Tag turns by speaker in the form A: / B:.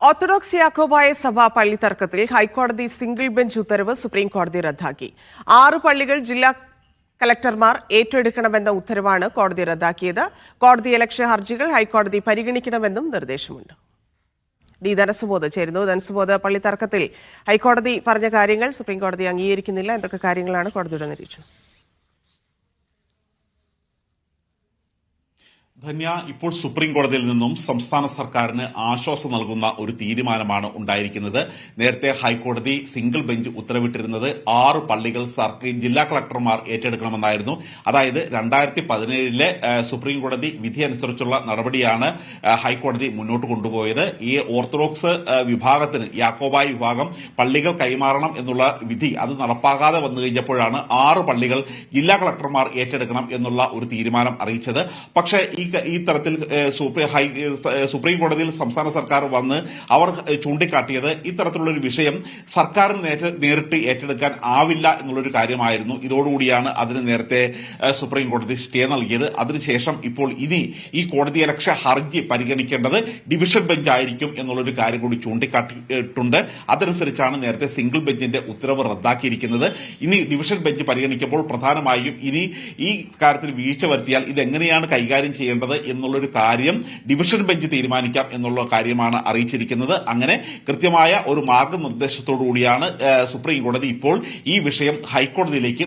A: Orthodox Yakobaya സഭ പള്ളി തർക്കത്തിൽ ഹൈക്കോടതി സിംഗിൾ ബെഞ്ച് ഉത്തരവ് സുപ്രീം കോടതി റദ്ദാക്കി. 6 പള്ളികൾ ജില്ലാ കലക്ടർമാർ ഏറ്റെടുക്കണമെന്ന ഉത്തരവാണ് കോടതി റദ്ദാക്കിയത്. കോടതിയലക്ഷ്യ ഹർജികൾ ഹൈക്കോടതി പരിഗണിക്കണമെന്നും നിർദ്ദേശമുണ്ട്. ഡി ധനസുബോധ് ചേരുന്നു. ധനസുബോധ്, പള്ളി തർക്കത്തിൽ ഹൈക്കോടതി പറഞ്ഞ കാര്യങ്ങൾ സുപ്രീം കോടതി അംഗീകരിക്കുന്നില്ല. എന്തൊക്കെ കാര്യങ്ങളാണ് കോടതിയുടെ നിരീക്ഷണം?
B: ധന്യ, ഇപ്പോൾ സുപ്രീം കോടതിയിൽ നിന്നും സംസ്ഥാന സർക്കാരിന് ആശ്വാസം നൽകുന്ന ഒരു തീരുമാനമാണ് ഉണ്ടായിരിക്കുന്നത്. നേരത്തെ ഹൈക്കോടതി സിംഗിൾ ബെഞ്ച് ഉത്തരവിട്ടിരുന്നത് 6 പള്ളികൾ ജില്ലാ കളക്ടർമാർ ഏറ്റെടുക്കണമെന്നായിരുന്നു. അതായത് 2017 സുപ്രീം കോടതി വിധി അനുസരിച്ചുള്ള നടപടിയാണ് ഹൈക്കോടതി മുന്നോട്ട് കൊണ്ടുപോയത്. ഈ ഓർത്തഡോക്സ് വിഭാഗത്തിന്, യാക്കോബായ വിഭാഗം പള്ളികൾ കൈമാറണം എന്നുള്ള വിധി അത് നടപ്പാകാതെ വന്നു കഴിഞ്ഞപ്പോഴാണ് 6 പള്ളികൾ ജില്ലാ കളക്ടർമാർ ഏറ്റെടുക്കണം എന്നുള്ള ഒരു തീരുമാനം അറിയിച്ചത്. പക്ഷേ ഈ തരത്തിൽ സുപ്രീം കോടതിയിൽ സംസ്ഥാന സർക്കാർ വന്ന് അവർ ചൂണ്ടിക്കാട്ടിയത് ഇത്തരത്തിലുള്ള ഒരു വിഷയം സർക്കാരിന് നേരിട്ട് ഏറ്റെടുക്കാൻ ആവില്ല എന്നുള്ളൊരു കാര്യമായിരുന്നു. ഇതോടുകൂടിയാണ് അതിന് നേരത്തെ സുപ്രീം കോടതി സ്റ്റേ നൽകിയത്. അതിനുശേഷം ഇപ്പോൾ ഇനി ഈ കോടതിയലക്ഷ്യ ഹർജി പരിഗണിക്കേണ്ടത് ഡിവിഷൻ ബെഞ്ച് ആയിരിക്കും എന്നുള്ളൊരു കാര്യം കൂടി ചൂണ്ടിക്കാട്ടിയിട്ടുണ്ട്. അതനുസരിച്ചാണ് നേരത്തെ സിംഗിൾ ബെഞ്ചിന്റെ ഉത്തരവ് റദ്ദാക്കിയിരിക്കുന്നത്. ഇനി ഡിവിഷൻ ബെഞ്ച് പരിഗണിക്കുമ്പോൾ പ്രധാനമായും ഇനി ഈ കാര്യത്തിൽ വീഴ്ച വരുത്തിയാൽ ഇതെങ്ങനെയാണ് കൈകാര്യം ചെയ്യേണ്ടത് എന്നുള്ളൊരു കാര്യം ഡിവിഷൻ ബെഞ്ച് തീരുമാനിക്കാം എന്നുള്ള കാര്യമാണ് അറിയിച്ചിരിക്കുന്നത്. അങ്ങനെ കൃത്യമായ ഒരു മാർഗനിർദ്ദേശത്തോടു കൂടിയാണ് സുപ്രീം കോടതി ഇപ്പോൾ ഈ വിഷയം ഹൈക്കോടതിയിലേക്ക്